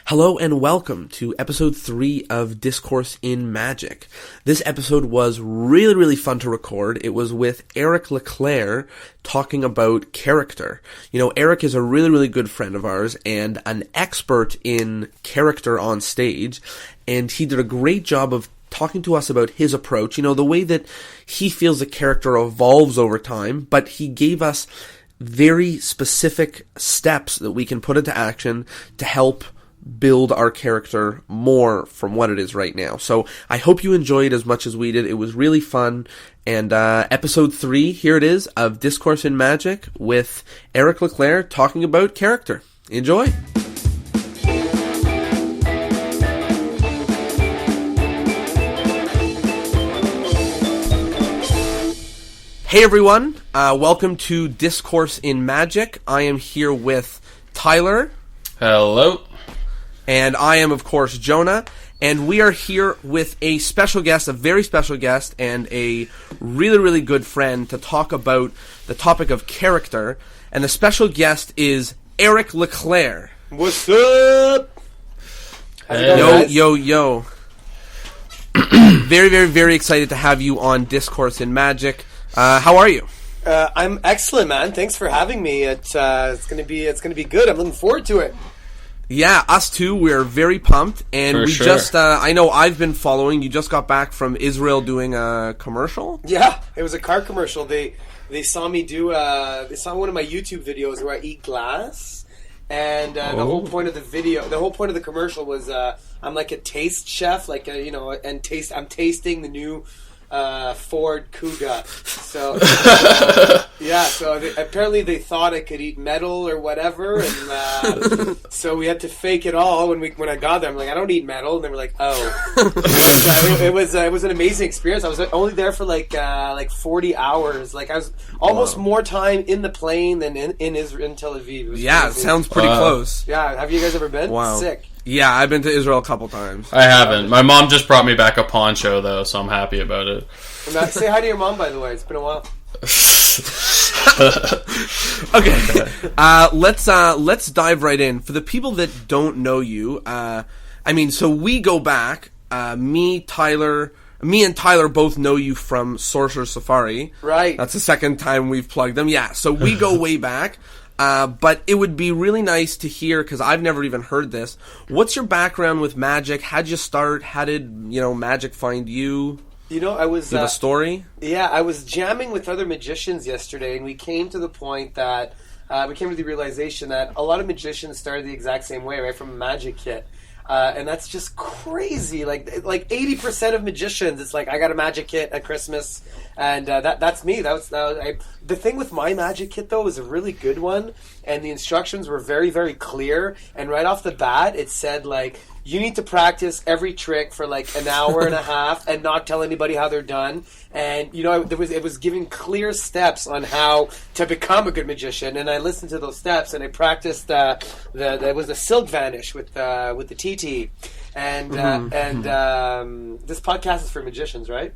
Hello and welcome to episode 3 of Discourse in Magic. This episode was really fun to record. It was with Eric LeClerc talking about character. You know, Eric is a really good friend of ours and an expert in character on stage, and he did a great job of talking to us about his approach, you know, the way that he feels the character evolves over time, but he gave us very specific steps that we can put into action to help build our character more from what it is right now. So I hope you enjoyed as much as we did. It was really fun. And episode 3, here it is, of Discourse in Magic with Eric LeClerc talking about character. Enjoy! Hey everyone, welcome to Discourse in Magic. I am here with Tyler. Hello. And I am, of course, Jonah, and we are here with a special guest, a very special guest, and a really good friend to talk about the topic of character. And the special guest is Eric LeClerc. What's up? Yo. Very excited to have you on Discourse in Magic. How are you? I'm excellent, man. Thanks for having me. It's gonna be good. I'm looking forward to it. Yeah, us too. We're very pumped, and I know I've been following. You just got back from Israel doing a commercial. Yeah, it was a car commercial. They saw me do. They saw one of my YouTube videos where I eat glass, and the whole point of the commercial was I'm like a taste chef, I'm tasting the new Ford Kuga. So apparently they thought I could eat metal or whatever, and so we had to fake it all. When I got there, I'm like, I don't eat metal, and they were like, oh. It was an amazing experience. I was only there for like 40 hours. Like I was almost more time in the plane than in Tel Aviv. It sounds pretty close. Yeah, have you guys ever been? Wow. Sick. Yeah, I've been to Israel a couple times. I haven't. My mom just brought me back a poncho, though, so I'm happy about it. Say hi to your mom, by the way. It's been a while. Okay. Let's dive right in. For the people that don't know you, so we go back. Me and Tyler both know you from Sorcerer Safari. Right. That's the second time we've plugged them. Yeah, so we go way back. But it would be really nice to hear, because I've never even heard this. What's your background with magic? How'd you start? How did, magic find you? I was... You have a story? Yeah, I was jamming with other magicians yesterday, and we came to the point that... we came to the realization that a lot of magicians started the exact same way, right, from a magic kit. And that's just crazy. Like 80% of magicians, it's like, I got a magic kit at Christmas, and that's me. The thing with my magic kit, though, was a really good one, and the instructions were very clear, and right off the bat, it said, like, you need to practice every trick for like an hour and a half and not tell anybody how they're done. And, it was giving clear steps on how to become a good magician. And I listened to those steps, and I practiced there was the Silk Vanish with the TT. And this podcast is for magicians, right?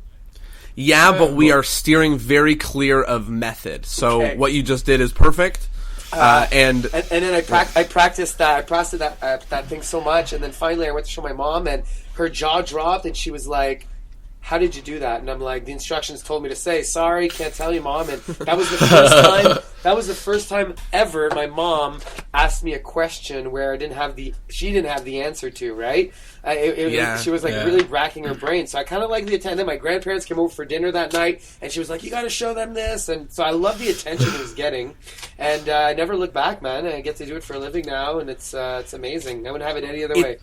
Yeah, but we are steering very clear of method. So What you just did is perfect. And then I practiced that thing so much, and then finally I went to show my mom, and her jaw dropped, and she was like, "How did you do that?" And I'm like, "The instructions told me to say sorry, can't tell you, Mom." And that was the first time. That was the first time ever my mom asked me a question where she didn't have the answer to. Right? She was like really racking her brain. So I kind of like the attention. My grandparents came over for dinner that night, and she was like, "You got to show them this." And so I love the attention he was getting, and I never look back, man. I get to do it for a living now, and it's amazing. I wouldn't have it any other way.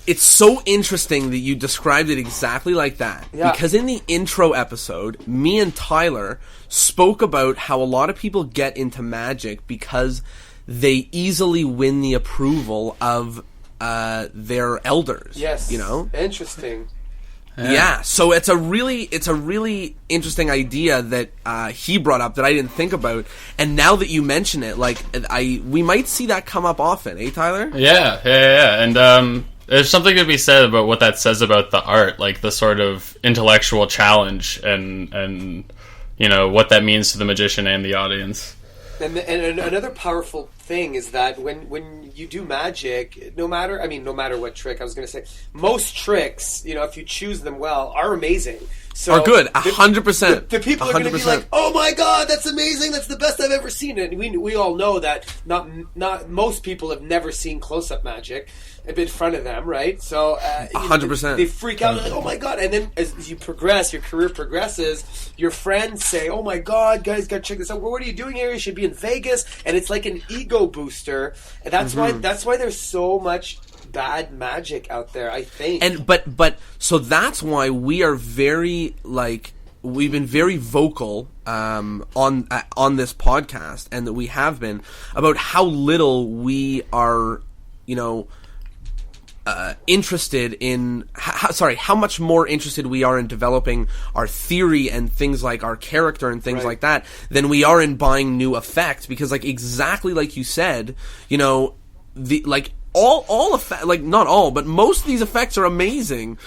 It's so interesting that you described it exactly like that. Yeah. Because in the intro episode, me and Tyler spoke about how a lot of people get into magic because they easily win the approval of their elders. Yes. Interesting. Yeah. So it's a really interesting idea that he brought up that I didn't think about. And now that you mention it, we might see that come up often, eh, Tyler? Yeah. And there's something to be said about what that says about the art, like the sort of intellectual challenge and what that means to the magician and the audience. And another powerful thing is that when you do magic, no matter what trick, I was going to say, most tricks, if you choose them well, are amazing. So are good, 100%. The people are going to be like, "Oh my god, that's amazing! That's the best I've ever seen." And we all know that not most people have never seen close-up magic in front of them, right? So 100%. They freak out, like, "Oh my god!" And then as you progress, your career progresses, your friends say, "Oh my god, guys, gotta check this out. Well, what are you doing here? You should be in Vegas." And it's like an ego booster, and that's why there's so much bad magic out there, I think. And but so that's why we are very we've been very vocal on this podcast, and that we have been about how little we are interested in how much more interested we are in developing our theory and things like our character and things like that than we are in buying new effects, because exactly like you said, all effects, not all, but most of these effects are amazing,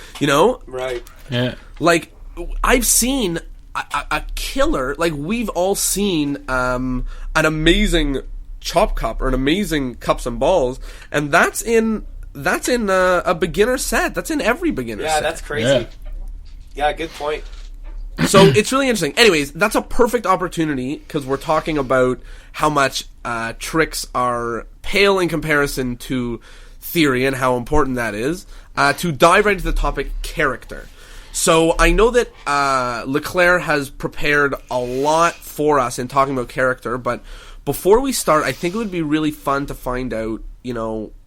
Right. Yeah. I've seen a killer, we've all seen an amazing chop cup or an amazing cups and balls, and that's in a beginner set. That's in every beginner set. Yeah, that's crazy. Yeah, good point. So it's really interesting. Anyways, that's a perfect opportunity, because we're talking about how much tricks are pale in comparison to theory and how important that is, to dive right into the topic character. So I know that LeClerc has prepared a lot for us in talking about character, but before we start, I think it would be really fun to find out,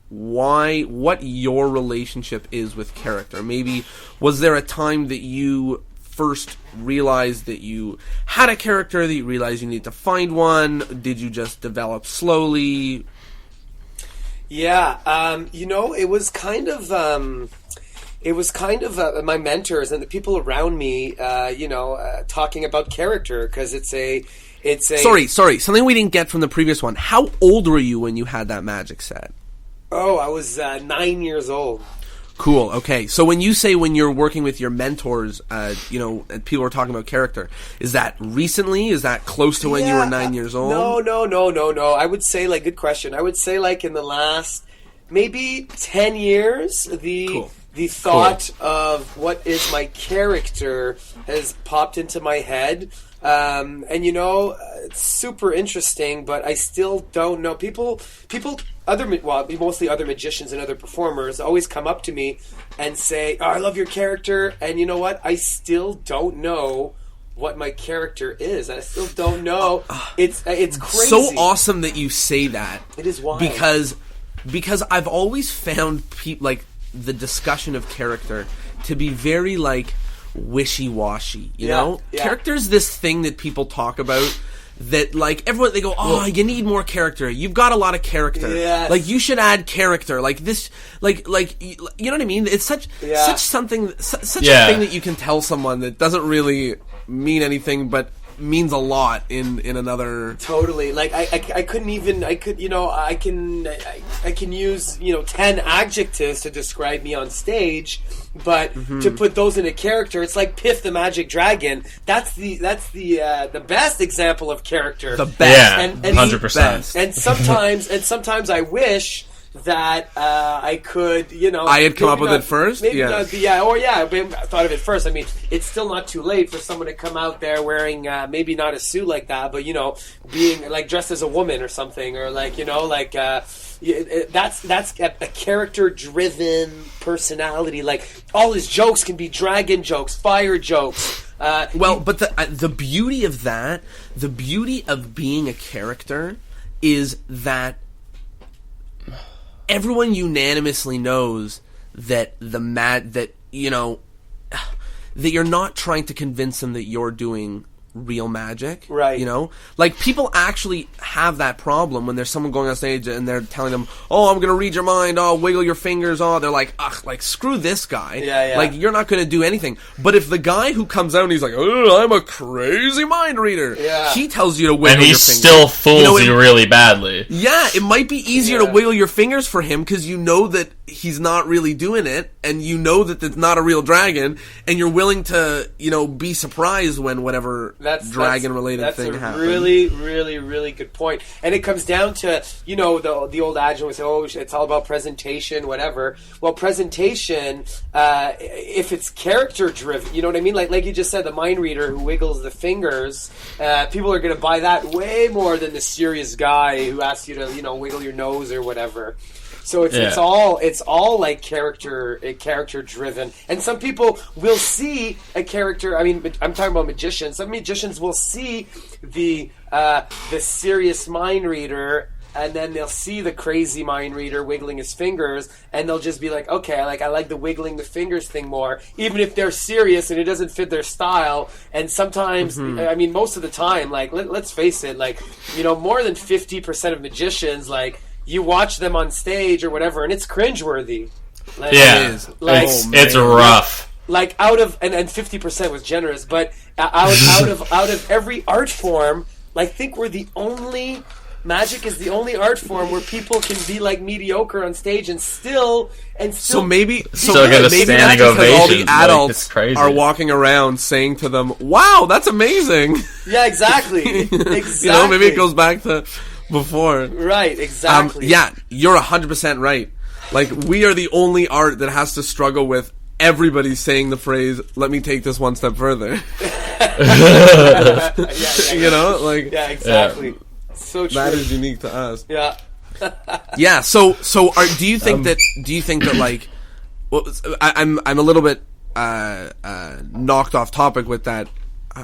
what your relationship is with character. Maybe, was there a time that you first realized that you had a character, that you realized you need to find one? Did you just develop slowly? Yeah, it was kind of my mentors and the people around me, talking about character, because it's a Sorry, something we didn't get from the previous one. How old were you when you had that magic set? Oh, I was 9 years old. Cool. Okay. So when you say when you're working with your mentors, and people are talking about character, is that recently? Is that close to when you were 9 years old? No. I would say, good question. I would say, in the last maybe 10 years, the thought of what is my character has popped into my head. It's super interesting, but I still don't know. Mostly other magicians and other performers always come up to me and say, "Oh, I love your character," and you know what? I still don't know what my character is. I still don't know. It's crazy. So awesome that you say that. It is wild. Because I've always found the discussion of character to be very wishy-washy, you know? Yeah. Character's this thing that people talk about that, everyone, they go, "Oh, you need more character. You've got a lot of character. Yes. You should add character." This, you know what I mean? It's such a thing that you can tell someone that doesn't really mean anything, but means a lot in another. Totally. I can use 10 adjectives to describe me on stage, but to put those in a character, it's like Piff the Magic Dragon. That's the best example of character. The best. Yeah, and 100%. And sometimes I wish that I could, I had come up with it first? Maybe Yeah. not, I thought of it first. I mean, it's still not too late for someone to come out there wearing, maybe not a suit like that, but, being, dressed as a woman or something, or, that's a character-driven personality. All his jokes can be dragon jokes, fire jokes. But the beauty of that, the beauty of being a character is that everyone unanimously knows that that you're not trying to convince them that you're doing real magic, right? People actually have that problem when there's someone going on stage and they're telling them, "Oh, I'm gonna read your mind. Oh, wiggle your fingers." Oh, they're like, "Ugh, screw this guy." Yeah. You're not gonna do anything. But if the guy who comes out and he's like, "Oh, I'm a crazy mind reader," he tells you to wiggle and he your fingers. still fools you really badly. Yeah, it might be easier to wiggle your fingers for him because you know that he's not really doing it, and you know that it's not a real dragon, and you're willing to, be surprised when whatever dragon-related thing happens. That's a really, really, really good point. And it comes down to, the old adage would say, it's all about presentation, whatever. Well, presentation, if it's character-driven, you know what I mean? Like you just said, the mind reader who wiggles the fingers, people are going to buy that way more than the serious guy who asks you to, wiggle your nose or whatever. So it's all like character driven, and some people will see a character. I mean, I'm talking about magicians. Some magicians will see the serious mind reader, and then they'll see the crazy mind reader wiggling his fingers, and they'll just be like, okay, I like the wiggling the fingers thing more, even if they're serious and it doesn't fit their style. And sometimes, I mean, most of the time, like let's face it, like more than 50% of magicians, like, you watch them on stage or whatever, and it's cringeworthy. Like, yeah, it's rough. Like out of and 50% was generous, but out of every art form, like, think we're the only. Magic is the only art form where people can be like mediocre on stage and still so maybe get a standing ovation. All the adults are walking around saying to them, "Wow, that's amazing." Yeah, exactly. Exactly. Maybe it goes back to before. Right, exactly. Yeah, you're 100% right. Like, we are the only art that has to struggle with everybody saying the phrase, "Let me take this one step further." Yeah, yeah, exactly. Yeah. So true. That is unique to us. Yeah. Yeah. So do you think that like, well, I'm a little bit knocked off topic with that.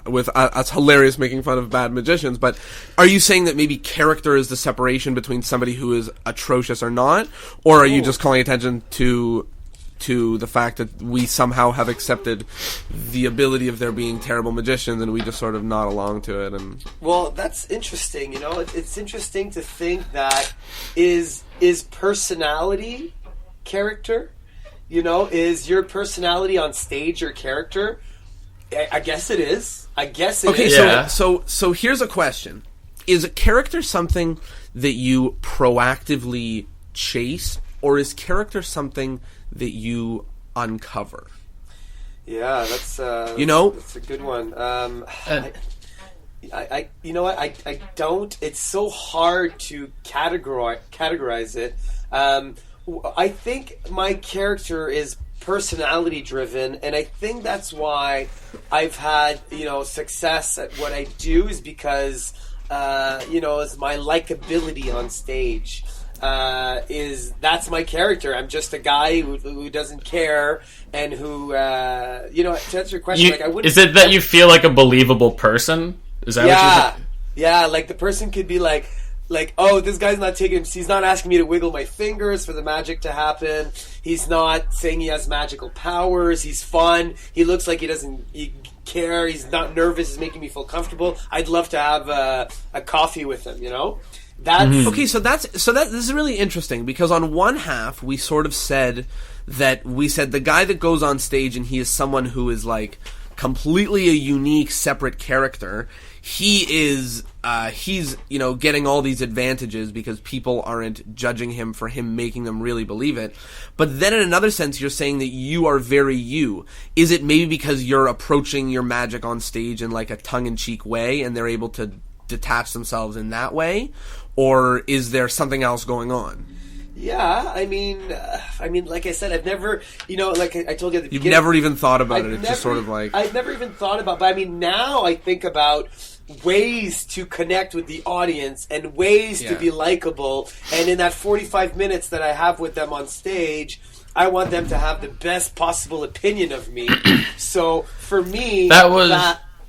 With us hilarious making fun of bad magicians, but are you saying that maybe character is the separation between somebody who is atrocious or not, or are you just calling attention to the fact that we somehow have accepted the ability of there being terrible magicians and we just sort of nod along to it? And well, that's interesting. It's interesting to think that is personality character. Is your personality on stage your character? I guess it is. Okay, yeah. So here's a question. Is a character something that you proactively chase, or is character something that you uncover? Yeah, that's that's a good one. I you know what? I don't. It's so hard to categorize it. I think my character is personality driven, and I think that's why I've had success at what I do, is because is my likability on stage. That's my character. I'm just a guy who doesn't care, and who to answer your question, I wouldn't. Is it that you feel like a believable person? Is that what you're saying? Yeah, like the person could be like, oh, this guy's not he's not asking me to wiggle my fingers for the magic to happen. He's not saying he has magical powers. He's fun. He looks like he doesn't care. He's not nervous. He's making me feel comfortable. I'd love to have a coffee with him, That's okay. So this is really interesting, because on one half we sort of said the guy that goes on stage and he is someone who is like completely a unique, separate character. He's getting all these advantages because people aren't judging him for him making them really believe it. But then in another sense, you're saying that you are very you. Is it maybe because you're approaching your magic on stage in like a tongue-in-cheek way and they're able to detach themselves in that way? Or is there something else going on? Yeah, I mean, like I said, I've never, like I told you at the beginning. You've never even thought about it. It's just sort of like... I've never even thought about, but I mean, now I think about ways to connect with the audience and ways to be likable. And in that 45 minutes that I have with them on stage, I want them to have the best possible opinion of me. So for me,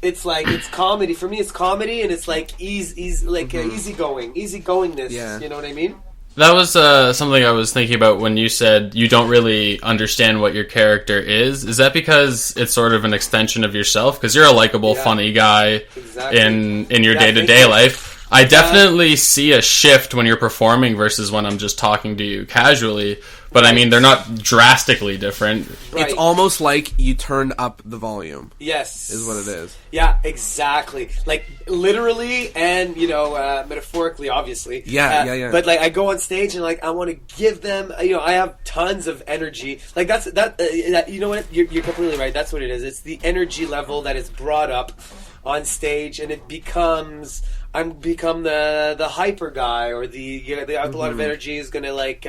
it's like, it's comedy. For me, it's comedy, and it's like easygoingness. Yeah. You know what I mean? That was something I was thinking about when you said you don't really understand what your character is. Is that because it's sort of an extension of yourself? Because you're a likable, funny guy in your day-to-day life. I definitely see a shift when you're performing versus when I'm just talking to you casually. But I mean, they're not drastically different. It's almost like you turned up the volume. Yes. Is what it is. Yeah, exactly. Like, literally and, metaphorically, obviously. Yeah. But, like, I go on stage and, like, I want to give them, I have tons of energy. Like, you know what? You're completely right. That's what it is. It's the energy level that is brought up on stage, and it becomes... become the hyper guy, or a lot of energy is going to, like...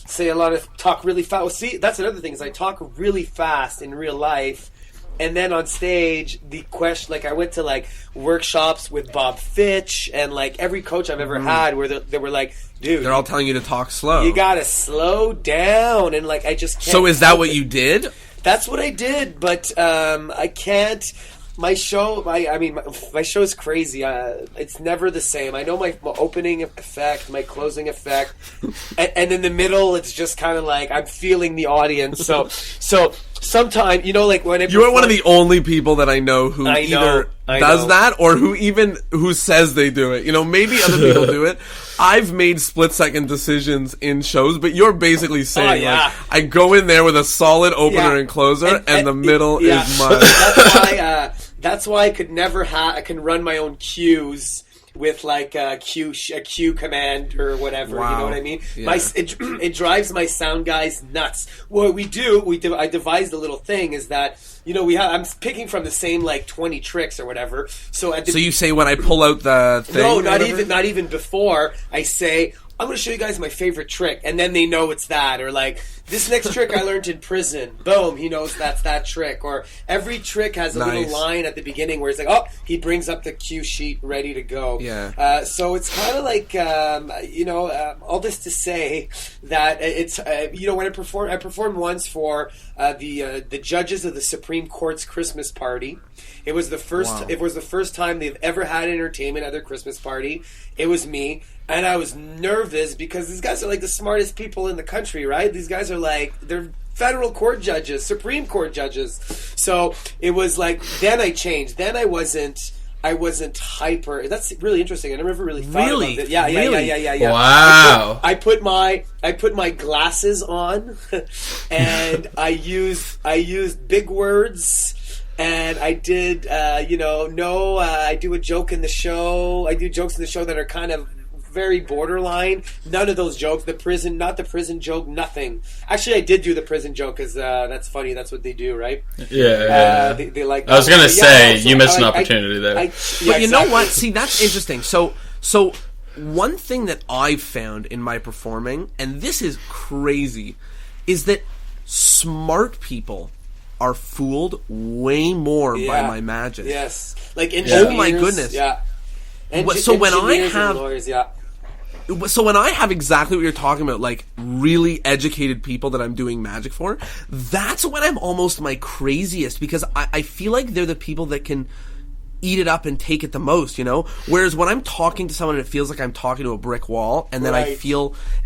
say a lot of talk really fast. Well, see, that's another thing is I talk really fast in real life, and then on stage the question, like I went to like workshops with Bob Fitch and like every coach I've ever had where they were like, dude, they're all telling you to talk slow. You gotta slow down, and like I just can't. So is that what you did? That's what I did, but I can't. My show, my show is crazy. It's never the same. I know my opening effect, my closing effect, and in the middle, it's just kind of like I'm feeling the audience. So sometimes, like when you are one of the only people that I know who either does that or who says they do it. Maybe other people do it. I've made split-second decisions in shows, but you're basically saying, like, I go in there with a solid opener and closer, and the middle is mine. That's why I could never I can run my own cues with like a cue command or whatever. Wow. You know what I mean? Yeah. It drives my sound guys nuts. What I devised a little thing is that I'm picking from the same like 20 tricks or whatever. So you say when I pull out the thing? No, not even before. I say, I'm going to show you guys my favorite trick, and then they know it's that. Or like, this next trick I learned in prison. Boom, he knows that's that trick. Or every trick has a little line at the beginning where it's like, oh, he brings up the cue sheet ready to go. Yeah. So it's kind of like, all this to say that it's, when I performed once for the judges of the Supreme Court's Christmas party. It was the first. Wow. It was the first time they've ever had entertainment at their Christmas party. It was me, and I was nervous because these guys are like the smartest people in the country, right? These guys are like they're federal court judges, Supreme Court judges. So it was like then I changed. Then I wasn't hyper. That's really interesting. I never really thought about it. Yeah. Wow. I put my glasses on, and I used big words. And I did, I do a joke in the show. I do jokes in the show that are kind of very borderline. None of those jokes. Not the prison joke, nothing. Actually, I did do the prison joke because that's funny. That's what they do, right? Yeah. They like. I was going to say, you missed an opportunity there. But you know what? See, that's interesting. So one thing that I've found in my performing, and this is crazy, is that smart people are fooled way more by my magic. Yes. Like engineers. Oh my goodness. Yeah. So when I have lawyers, So when I have exactly what you're talking about, like really educated people that I'm doing magic for, that's when I'm almost my craziest, because I feel like they're the people that can eat it up and take it the most, Whereas when I'm talking to someone, it feels like I'm talking to a brick wall, and then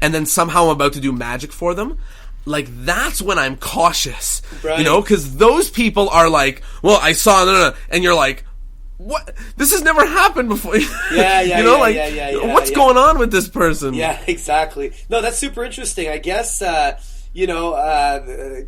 and then somehow I'm about to do magic for them. Like, that's when I'm cautious, because those people are like, well, I saw, and you're like, what? This has never happened before. What's going on with this person? Yeah, exactly. No, that's super interesting. I guess,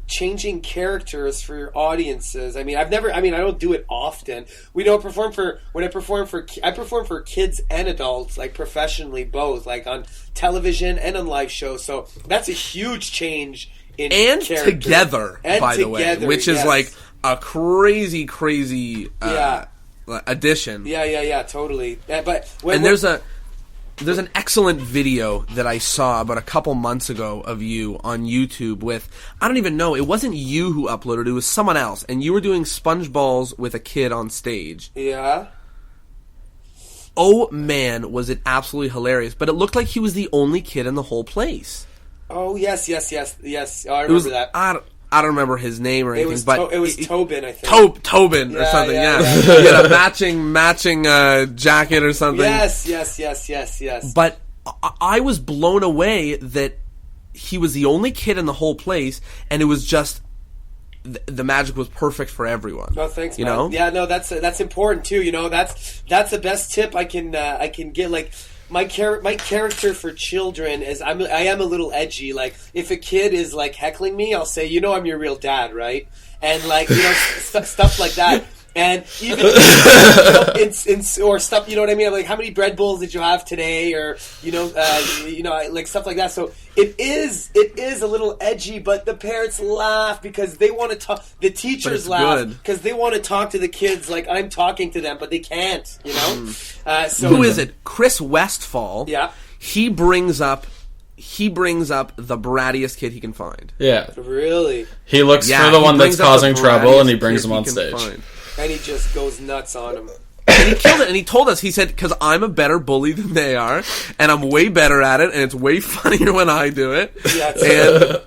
changing characters for your audiences. I don't do it often. I perform for kids and adults, like professionally, both, like on television and on live shows. So that's a huge change in character. Together, by the way, which is like a crazy addition. Yeah, totally. There's an excellent video that I saw about a couple months ago of you on YouTube with, I don't even know, it wasn't you who uploaded, it was someone else, and you were doing sponge balls with a kid on stage. Yeah. Oh man, was it absolutely hilarious, but it looked like he was the only kid in the whole place. Oh, yes. Oh, I remember that. I don't remember his name or anything, but it was Tobin, I think. Tobin or something. Yeah. He had a matching jacket or something. Yes. But I was blown away that he was the only kid in the whole place, and it was just the magic was perfect for everyone. No, thanks, you man. know? Yeah, no, that's important too. You know, that's the best tip I can get. Like my character for children is I am a little edgy. Like if a kid is like heckling me, I'll say, you know, I'm your real dad, right? And like, you know, stuff like that. And even or stuff, you know what I mean? I'm like, how many bread bowls did you have today? Or like stuff like that. So it is a little edgy, but the parents laugh because they want to talk. The teachers laugh because they want to talk to the kids like I'm talking to them, but they can't. You know. So who is it? Chris Westfall. Yeah. He brings up the brattiest kid he can find. Yeah. Really? He looks for the one that's causing trouble, and he brings him on stage. And he just goes nuts on him. And he killed it, and he told us, he said, because I'm a better bully than they are, and I'm way better at it, and it's way funnier when I do it. Yeah,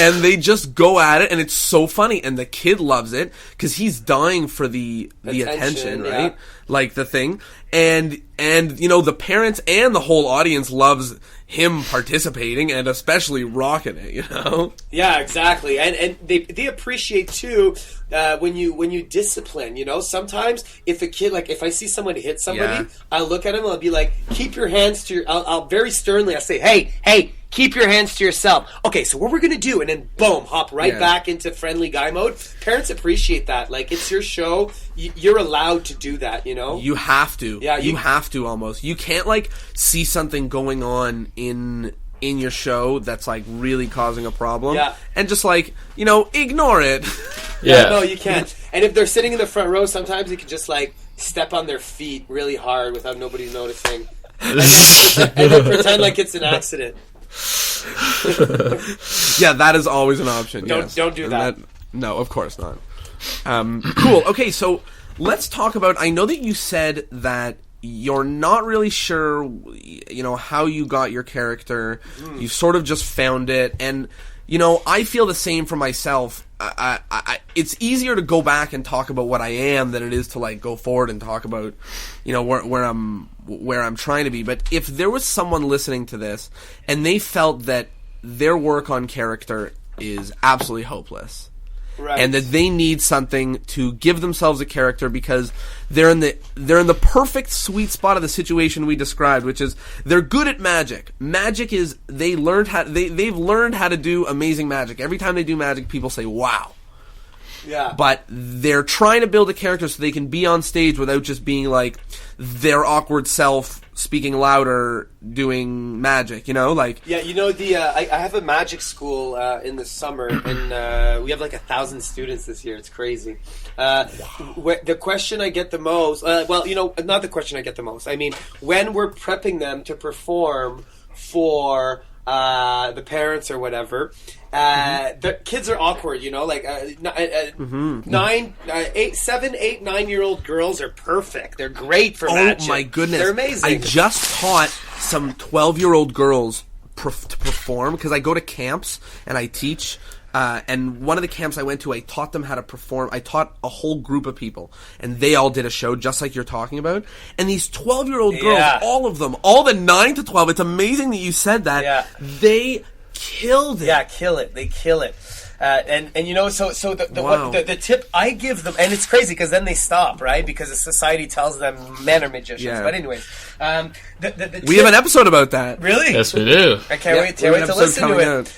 and they just go at it, and it's so funny, and the kid loves it, because he's dying for the attention, right? Yeah. Like the thing. And, you know, the parents and the whole audience loves him participating and especially rocking it, you know? Yeah, exactly. And they appreciate too when you discipline, you know? Sometimes if a kid, like if I see somebody hit somebody, I'll look at him and I'll be like, keep your hands to your, I'll very sternly, I'll say, hey, keep your hands to yourself. Okay, so what we're going to do, and then boom, hop right back into friendly guy mode. Parents appreciate that. Like, it's your show. You're allowed to do that, you know? You have to. Yeah, you have to almost. You can't, like, see something going on in your show that's, like, really causing a problem. Yeah. And just, like, you know, ignore it. Yeah. No, you can't. And if they're sitting in the front row, sometimes you can just, like, step on their feet really hard without nobody noticing. And then pretend like it's an accident. Yeah, that is always an option. Don't do that. No, of course not. Cool. Okay, so let's talk about. I know that you said that you're not really sure, you know, how you got your character. You sort of just found it, and you know, I feel the same for myself. It's easier to go back and talk about what I am than it is to like go forward and talk about, you know, where I'm trying to be. But if there was someone listening to this and they felt that their work on character is absolutely hopeless, right, and that they need something to give themselves a character because they're in the perfect sweet spot of the situation we described, which is they're good at magic. Magic is they've learned how to do amazing magic. Every time they do magic, people say wow. Yeah. But they're trying to build a character so they can be on stage without just being like their awkward self speaking louder doing magic, you know? Like, yeah, you know, I have a magic school in the summer, and we have like 1,000 students this year. It's crazy. The question I get the most, well, you know, not the question I get the most. I mean, when we're prepping them to perform for the parents or whatever, the kids are awkward, you know, like 7, 8, 9-year-old girls are perfect. They're great for magic. Oh my goodness. They're amazing. I just taught some 12-year-old girls to perform because I go to camps and I teach. And one of the camps I went to, I taught them how to perform. I taught a whole group of people, and they all did a show just like you're talking about. And these 12-year-old girls, all of them, all the 9 to 12, it's amazing that you said that. Yeah. They killed it. Yeah, kill it. They kill it. And you know, so the tip I give them, and it's crazy because then they stop, right? Because the society tells them men are magicians. Yeah. But anyways, we have an episode about that. Really? Yes, we do. I can't wait to listen to it.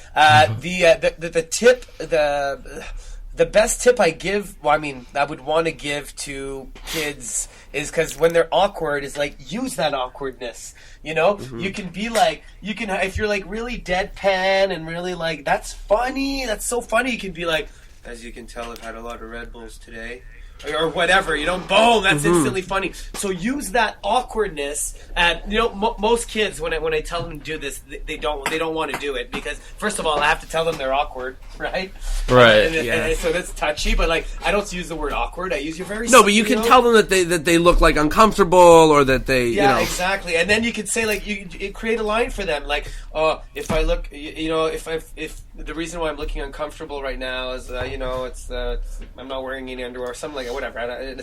The tip, the best tip I give, well, I mean, I would want to give to kids is because when they're awkward, is like use that awkwardness. You know, you can be like, if you're like really deadpan and really like, that's funny, that's so funny, you can be like, as you can tell, I've had a lot of Red Bulls today. Or whatever, you know, boom, that's instantly funny. So use that awkwardness. And you know, most kids, when I tell them to do this, they don't want to do it because first of all, I have to tell them they're awkward, right? Right. And so that's touchy. But like, I don't use the word awkward. I use your very no, but you can tell them that they look like uncomfortable or that they you know. Exactly. And then you could say like you create a line for them like, oh, if I look, you know, if the reason why I'm looking uncomfortable right now is you know it's I'm not wearing any underwear or something like that. Whatever,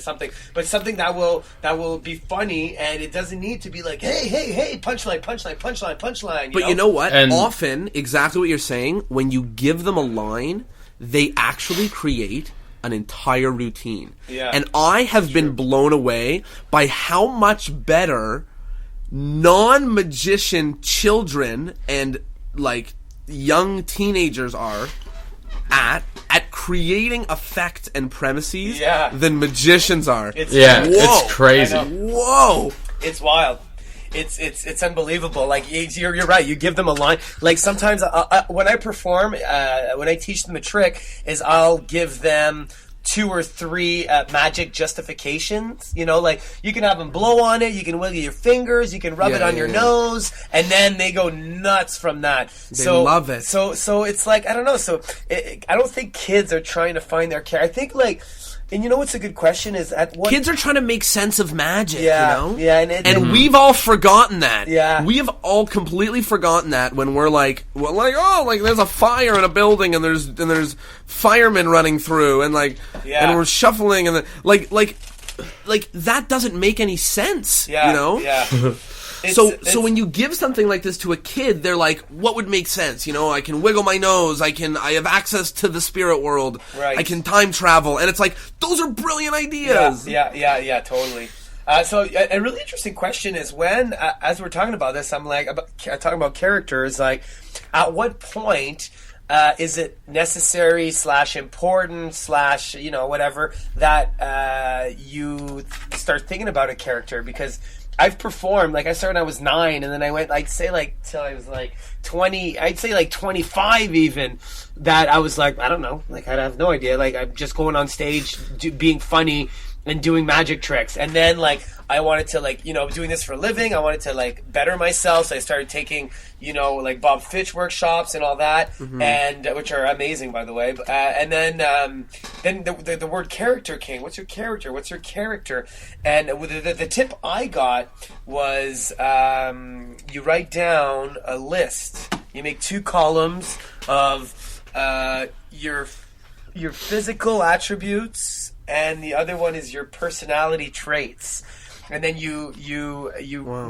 something that will be funny, and it doesn't need to be like, hey, punchline. But you know what? Often, exactly what you're saying. When you give them a line, they actually create an entire routine. Yeah. And I have been blown away by how much better non-magician children and like young teenagers are at creating effect and premises than magicians are. It's crazy. Whoa. It's wild. It's unbelievable. Like you're right. You give them a line. Like sometimes when I perform, when I teach them a trick, is I'll give them 2 or 3 magic justifications. You know, like you can have them blow on it, you can wiggle your fingers, you can rub it on your nose, and then they go nuts from that. They love it. So it's like I don't know. So I don't think kids are trying to find their character. I think like. And you know what's a good question is at what kids are trying to make sense of magic, you know? Yeah, and we've all forgotten that. Yeah. We have all completely forgotten that when we're like there's a fire in a building and there's firemen running through and and we're shuffling and like that doesn't make any sense, you know? Yeah. So when you give something like this to a kid, they're like, what would make sense? You know, I can wiggle my nose, I have access to the spirit world, I can time travel, and it's like, those are brilliant ideas. Yeah, totally. So a really interesting question is when, as we're talking about this, I'm like, talking about characters, like, at what point is it necessary / important / you know, whatever, that you start thinking about a character? Because I've performed, like I started when I was 9, and then I went, I'd say like till I was like 20, I'd say like 25 even, that I was like, I don't know, like I have no idea, like I'm just going on stage, being funny and doing magic tricks. And then like I wanted to like, you know, doing this for a living, I wanted to like better myself, so I started taking, you know, like Bob Fitch workshops and all that, and which are amazing, by the way. And then the word character came. What's your character? What's your character? And the tip I got was you write down a list. You make 2 columns of your physical attributes, and the other one is your personality traits. And then you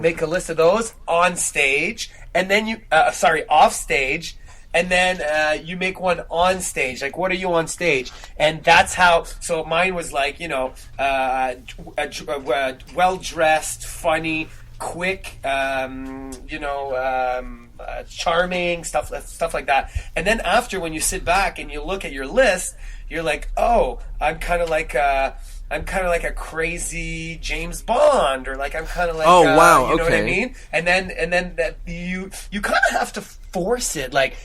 make a list of those on stage, and then off stage, and then you make one on stage. Like, what are you on stage? And that's how. So mine was like, you know, well dressed, funny, quick, you know, charming, stuff like that. And then after, when you sit back and you look at your list, you're like, oh, I'm kind of like a crazy James Bond, or like I'm kind of like, oh wow, you know okay. what I mean? And then that you kind of have to force it, like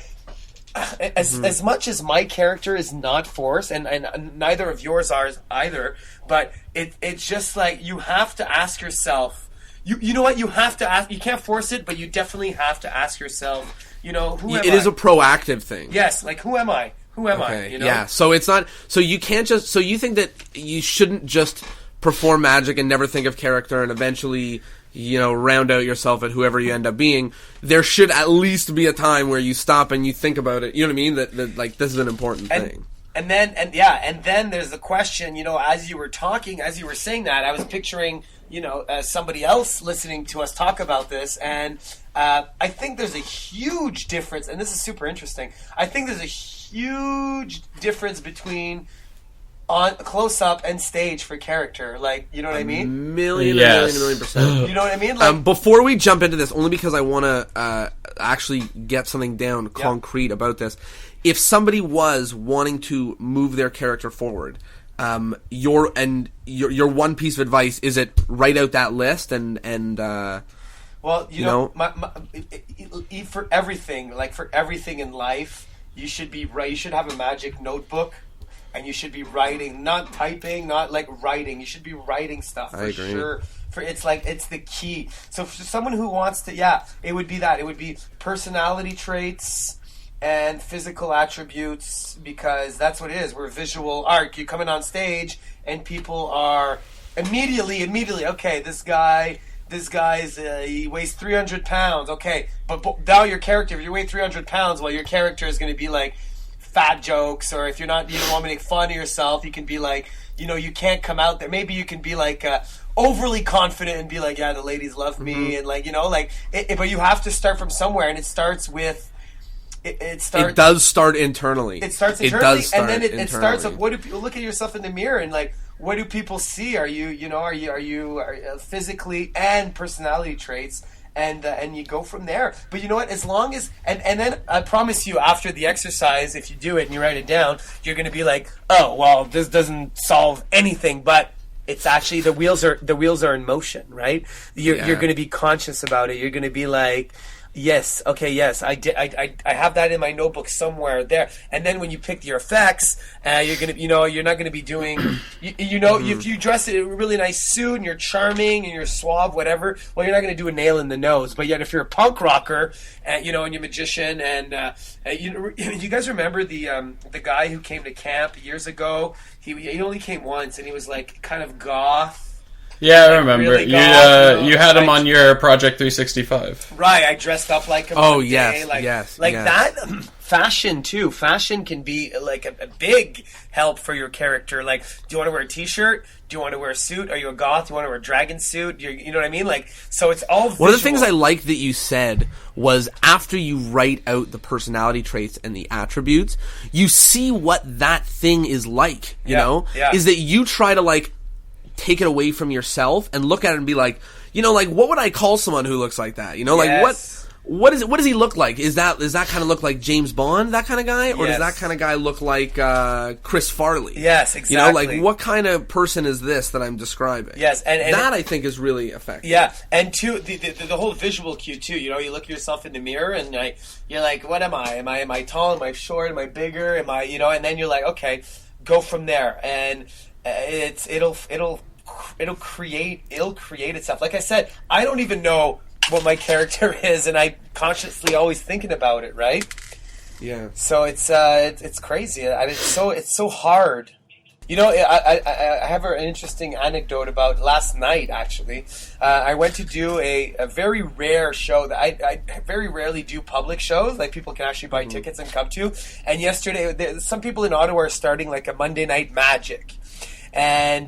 as much as my character is not forced, and neither of yours are either. But it's just like you have to ask yourself. You know what? You have to ask. You can't force it, but you definitely have to ask yourself. You know, who am I? It is a proactive thing. Yes, like who am I? Who am I? You know? Yeah, so it's not. So you can't just. So you think that you shouldn't just perform magic and never think of character, and eventually, you know, round out yourself at whoever you end up being. There should at least be a time where you stop and you think about it. You know what I mean? That like this is an important thing. And then there's the question. You know, as you were talking, as you were saying that, I was picturing, you know, somebody else listening to us talk about this, and I think there's a huge difference, and this is super interesting. I think there's a huge difference between on close up and stage for character. Like, you know what I mean? A million percent. You know what I mean? Like, before we jump into this, only because I want to actually get something down concrete about this. If somebody was wanting to move their character forward, your one piece of advice, is it write out that list and well, you know for everything, like for everything in life, you should have a magic notebook, and you should be writing, not typing, not like writing. You should be writing stuff for sure. It's the key. So for someone who wants to, it would be that. It would be personality traits and physical attributes, because that's what it is. We're visual art. You come in on stage and people are immediately, okay, this guy's he weighs 300 pounds. Okay, but now your character, if you weigh 300 pounds, well, your character is going to be like fat jokes, or if you don't want to make fun of yourself, you can be like, you know, you can't come out there. Maybe you can be like overly confident and be like, yeah, the ladies love me, and like, you know, like, but you have to start from somewhere, and it starts with it starts. It does start internally. It starts internally, and then it starts. What do people look at yourself in the mirror and like? What do people see? Are you physically and personality traits, and you go from there. But you know what? As long as and then I promise you, after the exercise, if you do it and you write it down, you're going to be like, oh well, this doesn't solve anything, but it's actually the wheels are in motion, right? You're going to be conscious about it. You're going to be like, yes, okay, yes, I did. I have that in my notebook somewhere there. And then when you pick your effects, you're gonna, you're not gonna be doing, if you dress it in a really nice suit and you're charming and you're suave, whatever. Well, you're not gonna do a nail in the nose. But yet, if you're a punk rocker, and you're a magician, and you guys remember the guy who came to camp years ago? He only came once, and he was like kind of goth. Yeah, I remember. Really you had him on your Project 365. Right, I dressed up like him. Oh, yes, yes. That. Fashion, too. Fashion can be like a big help for your character. Like, do you want to wear a t-shirt? Do you want to wear a suit? Are you a goth? Do you want to wear a dragon suit? You know what I mean? Like, so it's all visual. One of the things I liked that you said was after you write out the personality traits and the attributes, you see what that thing is like, you know? Yeah. Is that you try to, like, take it away from yourself and look at it and be like, like, what would I call someone who looks like that? Like, yes. what does he look like? Does that kind of look like James Bond, that kind of guy? Or yes. does that kind of guy look like Chris Farley? Yes, exactly. Like, what kind of person is this that I'm describing? Yes, and that, I think, is really effective. Yeah, and two, the whole visual cue, too. You look at yourself in the mirror, and you're like, what am I? Am I tall? Am I short? Am I bigger? Am I, and then you're like, okay, go from there. And it'll create itself. Like I said, I don't even know what my character is, and I'm consciously always thinking about it, right? Yeah. So it's crazy. It's so hard. I have an interesting anecdote about last night, actually. I went to do a very rare show that I very rarely do public shows, like people can actually buy tickets and come to. And yesterday, some people in Ottawa are starting like a Monday Night Magic. And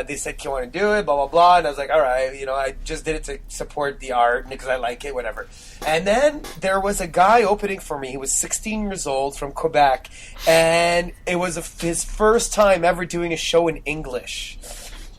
they said, "You want to do it?" Blah blah blah. And I was like, "All right, I just did it to support the art because I like it, whatever." And then there was a guy opening for me. He was 16 years old from Quebec, and it was his first time ever doing a show in English.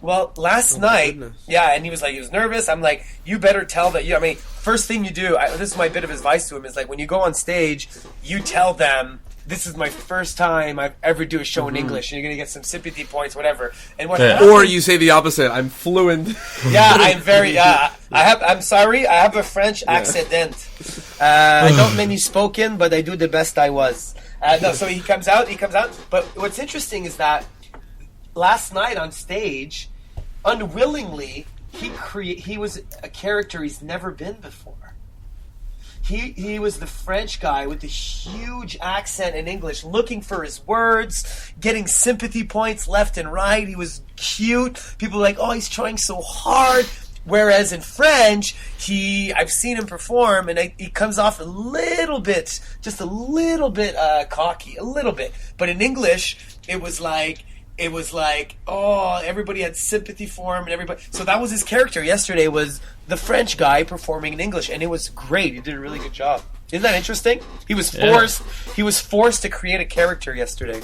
Well, last night, and he was nervous. I'm like, you better tell that. First thing you do. This is my bit of advice to him: is like when you go on stage, you tell them, this is my first time I've ever do a show in English, and you're gonna get some sympathy points, whatever. And what? Yeah. Or you say the opposite. I'm fluent. Yeah, I'm very. I'm sorry. I have a French accent. I don't many spoken, but I do the best I was. No, so he comes out. But what's interesting is that last night on stage, unwillingly, he was a character he's never been before. He was the French guy with the huge accent in English, looking for his words, getting sympathy points left and right. He was cute. People were like, oh, he's trying so hard. Whereas in French, I've seen him perform, and he comes off just a little bit cocky, a little bit. But in English, it was like, oh, everybody had sympathy for him, and everybody. So that was his character. Yesterday was the French guy performing in English, and it was great. He did a really good job. Isn't that interesting? He was forced. Yeah. He was forced to create a character yesterday.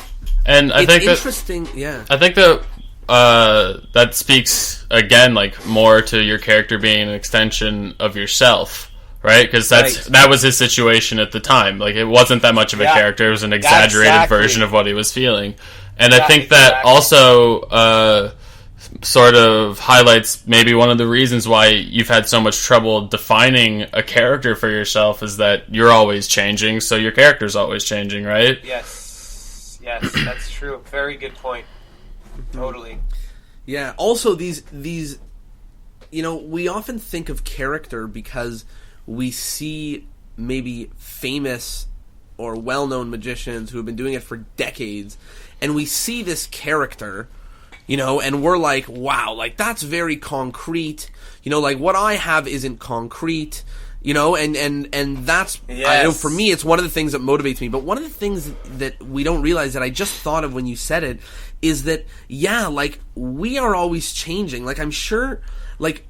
And I think interesting. Yeah. I think that that speaks again, like more to your character being an extension of yourself. Right, because that was his situation at the time. Like, it wasn't that much of a character; it was an exaggerated version of what he was feeling. And I think that also sort of highlights maybe one of the reasons why you've had so much trouble defining a character for yourself is that you're always changing, so your character's always changing, right? Yes, that's true. Very good point. Totally. Yeah. Also, these we often think of character because we see maybe famous or well-known magicians who have been doing it for decades, and we see this character, and we're like, wow, like, that's very concrete. Like, what I have isn't concrete, and that's, yes. I know for me, it's one of the things that motivates me. But one of the things that we don't realize that I just thought of when you said it is that, like, we are always changing. Like, I'm sure, like,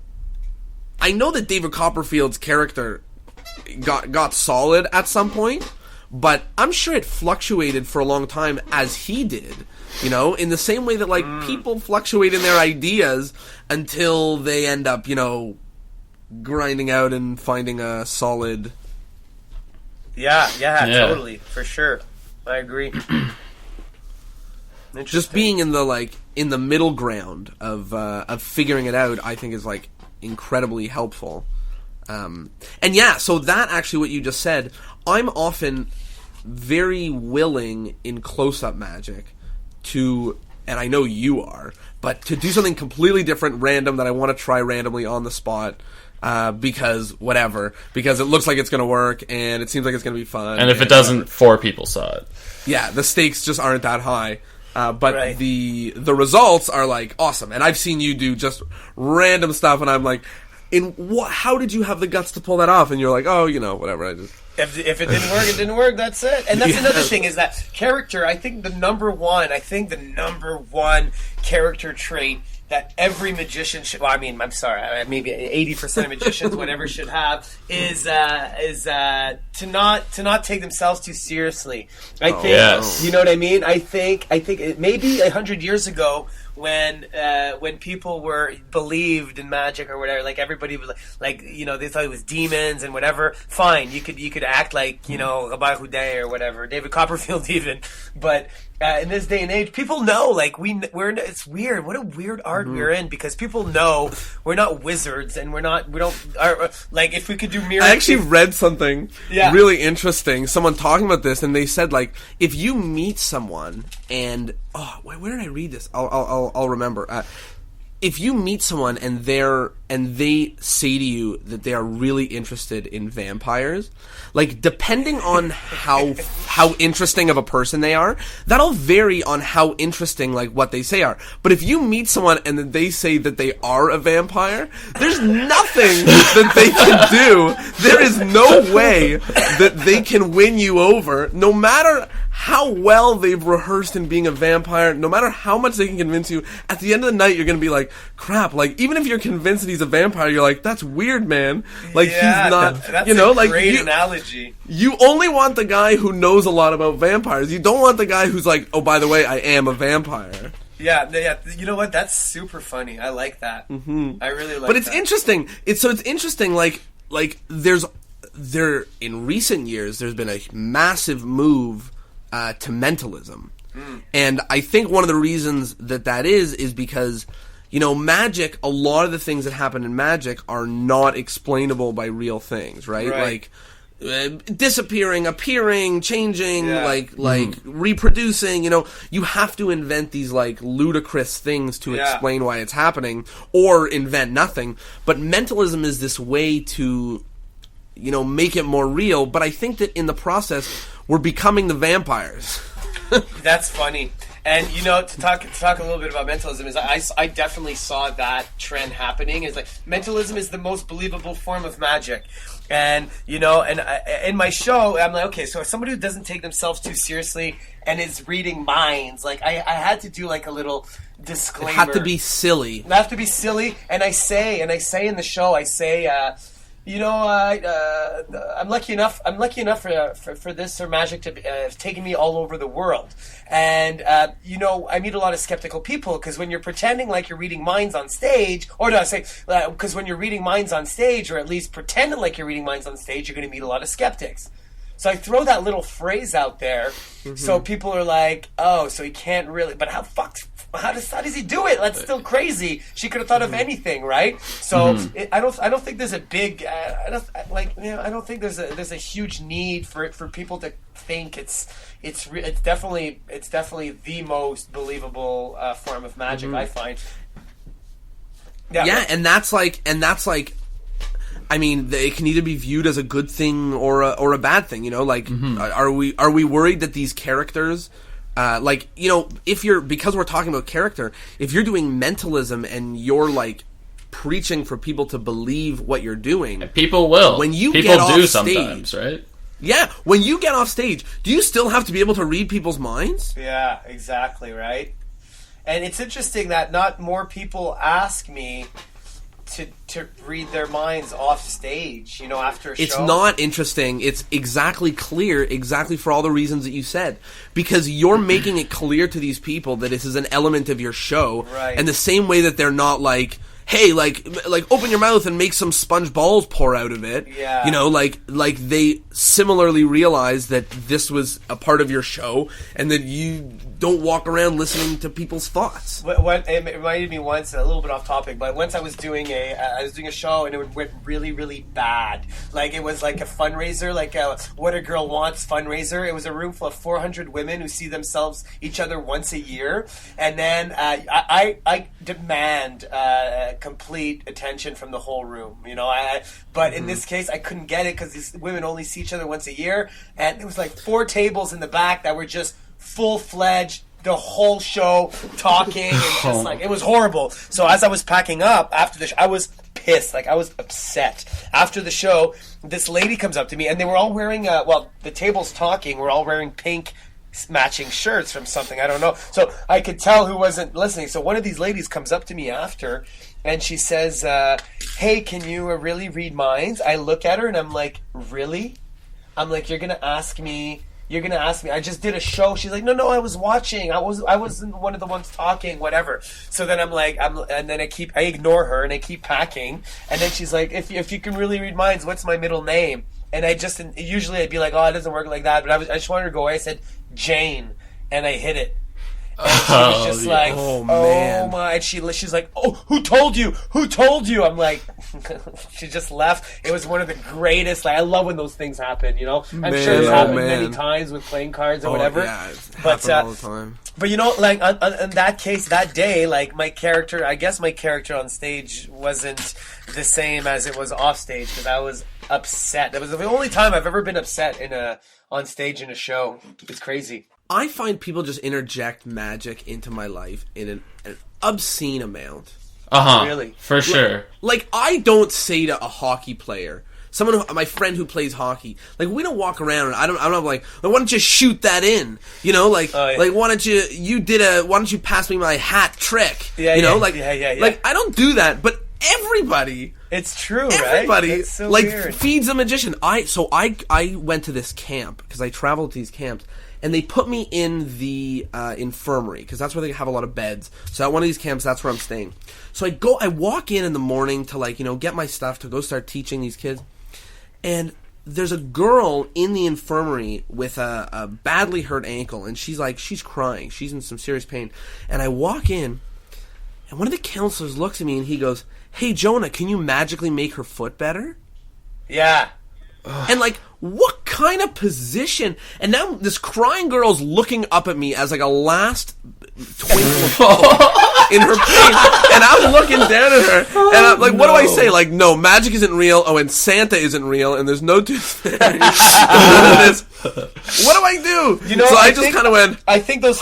I know that David Copperfield's character got solid at some point, but I'm sure it fluctuated for a long time as he did. You know, in the same way that, like, people fluctuate in their ideas until they end up, you know, grinding out and finding a solid... Yeah, totally, for sure. I agree. Just being in the middle ground of figuring it out, I think is, like, incredibly helpful. And yeah, so that actually what you just said, I'm often very willing in close-up Magic to, and I know you are, but to do something completely different, random, that I want to try randomly on the spot, because it looks like it's going to work, and it seems like it's going to be fun. And if it doesn't, 4 people saw it. Yeah, the stakes just aren't that high. But right. the results are, like, awesome. And I've seen you do just random stuff, and I'm like, how did you have the guts to pull that off? And you're like, oh, you know, whatever. I just... If it didn't work, it didn't work. That's it. And that's another thing, is that character. I think the number one character trait that every magician should. Well, I mean, I'm sorry, maybe 80% of magicians, whatever, should have is to not take themselves too seriously. I think, yes. You know what I mean. I think it maybe 100 years ago, when people were believed in magic or whatever, like, everybody was like, you know, they thought it was demons and whatever. Fine, you could act like, you know, Robert Houdin or whatever, David Copperfield even, but in this day and age, people know, like, it's weird. What a weird art we're in, because people know we're not wizards, and like, if we could do miracles. I actually read something really interesting. Someone talking about this, and they said, like, if you meet someone and where did I read this? I'll remember. If you meet someone and they say to you that they are really interested in vampires, like, depending on how interesting of a person they are, that'll vary on how interesting, like, what they say are. But if you meet someone and then they say that they are a vampire, there's nothing that they can do. There is no way that they can win you over, no matter how well they've rehearsed in being a vampire, no matter how much they can convince you. At the end of the night, you're going to be like, crap, like, even if you're convinced that he's a vampire, you're like, that's weird, man. Like, he's not, that's you know, a like, great analogy. You only want the guy who knows a lot about vampires. You don't want the guy who's like, oh, by the way, I am a vampire. Yeah. You know what? That's super funny. I like that. Mm-hmm. I really like that. But it's interesting. It's interesting, like, in recent years, there's been a massive move to mentalism. And I think one of the reasons that is because, you know, magic, a lot of the things that happen in magic are not explainable by real things, right? Like, disappearing, appearing, changing, like reproducing, you know, you have to invent these, like, ludicrous things to explain why it's happening, or invent nothing. But mentalism is this way to, you know, make it more real, but I think that in the process, we're becoming the vampires. That's funny. And, you know, to talk a little bit about mentalism, is I definitely saw that trend happening. It's like, mentalism is the most believable form of magic. And, you know, and in my show, I'm like, okay, so somebody who doesn't take themselves too seriously and is reading minds, like, I had to do, like, a little disclaimer. It had to be silly. It had to be silly, and I say in the show, you know, I'm lucky enough for this or magic to taking me all over the world. And, you know, I meet a lot of skeptical people, because when you're pretending like you're reading minds on stage, because when you're reading minds on stage, or at least pretending like you're reading minds on stage, you're going to meet a lot of skeptics. So I throw that little phrase out there, so people are like, oh, so he can't really, but how does he do it? That's still crazy. She could have thought of anything, right? So I don't think there's a big I don't think there's a huge need for people to think it's definitely the most believable form of magic, I find. Yeah, and that's like I mean, it can either be viewed as a good thing or a bad thing, you know, like are we worried that these characters, like, you know, because we're talking about character, if you're doing mentalism and you're, like, preaching for people to believe what you're doing, and people will. When you people get off do stage, sometimes, right? Yeah, when you get off stage, do you still have to be able to read people's minds? Yeah, exactly, right? And it's interesting that not more people ask me, to read their minds off stage, after a show. It's not interesting. It's exactly clear, exactly for all the reasons that you said. Because you're making it clear to these people that this is an element of your show. Right. And the same way that they're not like, hey, like open your mouth and make some sponge balls pour out of it. Yeah. Like they similarly realize that this was a part of your show and that you don't walk around listening to people's thoughts. It reminded me once, a little bit off topic, but once I was doing a show and it went really, really bad. Like it was like a fundraiser, like a What a Girl Wants fundraiser. It was a room full of 400 women who see themselves each other once a year, and then I demand complete attention from the whole room. But in this case, I couldn't get it because these women only see each other once a year, and there was like 4 tables in the back that were just full-fledged the whole show talking and just like it was horrible. So as I was packing up after the show, I was pissed, like I was upset. After the show, this lady comes up to me and they were all wearing the table's talking, we're all wearing pink matching shirts from something, I don't know. So I could tell who wasn't listening. So one of these ladies comes up to me after and she says, hey, can you really read minds? I look at her and I'm like, really? I'm like, you're gonna ask me, I just did a show. She's like, no, I was watching. I wasn't one of the ones talking, whatever. So then and then I ignore her and I keep packing. And then she's like, if you can really read minds, what's my middle name? And usually I'd be like, oh, it doesn't work like that. But I just wanted her to go away. I said, Jane. And I hit it. And she was just like, oh man. My. And she's like, oh, who told you? Who told you? I'm like, she just left. It was one of the greatest. Like, I love when those things happen, I'm sure it's happened many times with playing cards or whatever. Yeah, it's happened all the time. But like in that case, that day, like my character on stage wasn't the same as it was off stage because I was upset. That was the only time I've ever been upset on stage in a show. It's crazy. I find people just interject magic into my life in an obscene amount. Really? For sure. Like, I don't say to a hockey player, my friend who plays hockey, like, we don't walk around and I'm not like, why don't you shoot that in? Like, why don't you pass me my hat trick? Yeah. Like, I don't do that, but everybody... It's true, everybody, right? It's so like, weird. feeds a magician. I went to this camp, because I traveled to these camps, and they put me in the infirmary, because that's where they have a lot of beds. So at one of these camps, that's where I'm staying. So I walk in the morning to, get my stuff to go start teaching these kids. And there's a girl in the infirmary with a badly hurt ankle, and she's crying. She's in some serious pain. And I walk in, and one of the counselors looks at me, and he goes, hey, Jonah, can you magically make her foot better? Yeah. And what kind of position? And now this crying girl's looking up at me as a last twinkle of hope in her pain, and I'm looking down at her, and I'm like, what do I say? Like, no, magic isn't real. Oh, and Santa isn't real, and there's no tooth fairy. None of this. What do I do? So I just kind of went. I think those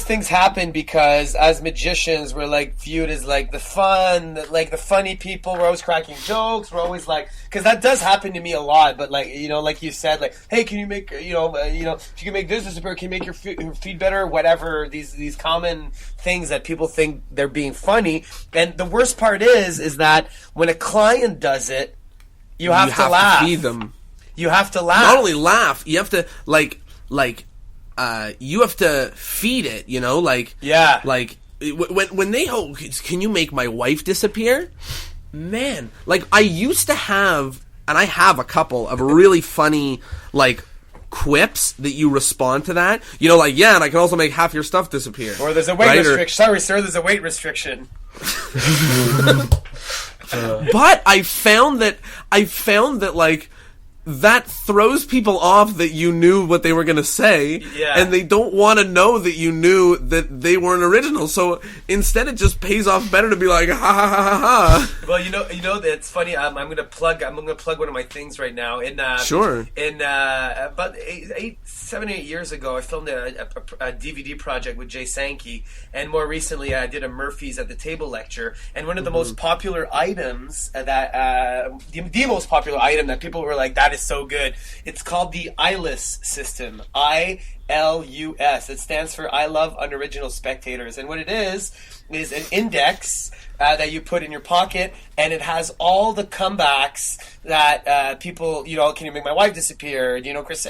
things happen because as magicians, we're viewed as the fun, the funny people. We're always cracking jokes. We're always because that does happen to me a lot. But like you said, hey, can you make if you can make this disappear, can you make your feed better? Whatever these common things that people think they're being funny. And the worst part is that when a client does it, you have to laugh. To feed them. You have to laugh. Not only laugh, you have to you have to feed it. Yeah. When they can you make my wife disappear? Man, I used to have, and I have a couple of really funny quips that you respond to that. Yeah, and I can also make half your stuff disappear. Or there's a weight restriction. Sorry, sir, there's a weight restriction. But I found that that throws people off that you knew what they were going to say, and they don't want to know that you knew that they weren't original. So instead, it just pays off better to be like, ha ha ha ha ha. Well, that's funny. I'm going to plug one of my things right now. Sure. About 7 or 8 years ago, I filmed a DVD project with Jay Sankey, and more recently, I did a Murphy's at the Table lecture. And one of the most popular items the most popular item that people were like, that is so good. It's called the ILIS system. ILIS. ILUS. It stands for I Love Unoriginal Spectators. And what it is an index that you put in your pocket, and it has all the comebacks that people, can you make my wife disappear? Chris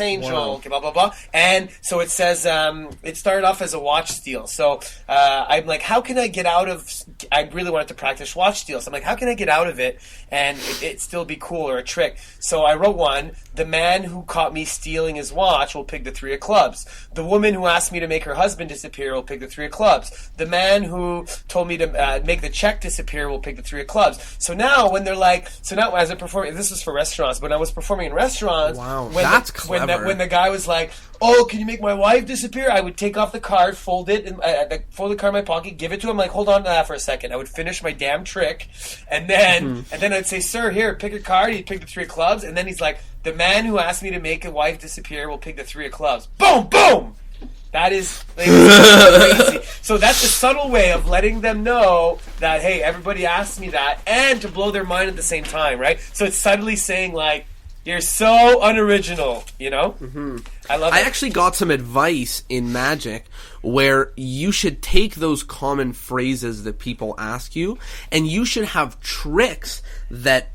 Angel, Wow. okay, blah, blah, blah. And so it says, it started off as a watch steal. So I'm like, how can I get out of, I really wanted to practice watch steals. I'm like, how can I get out of it and it still be cool or a trick? So I wrote one, the man who caught me stealing his watch will pick the 3 of clubs. The woman who asked me to make her husband disappear will pick the 3 of clubs. The man who told me to make the check disappear will pick the 3 of clubs. So now when they're like, as I perform, this was for restaurants, but I was performing in restaurants. Wow, that's clever. When the guy was like, oh, can you make my wife disappear? I would take off the card, fold it, fold the card in my pocket, give it to him, like, hold on to that for a second. I would finish my damn trick, and then I'd say, sir, here, pick a card. He'd pick the 3 of clubs, and then he's like, the man who asked me to make a wife disappear will pick the 3 of clubs. Boom, boom! That is crazy. So that's a subtle way of letting them know that, hey, everybody asked me that, and to blow their mind at the same time, right? So it's subtly saying, like, you're so unoriginal, Mm-hmm. I love it. I actually got some advice in Magic where you should take those common phrases that people ask you, and you should have tricks that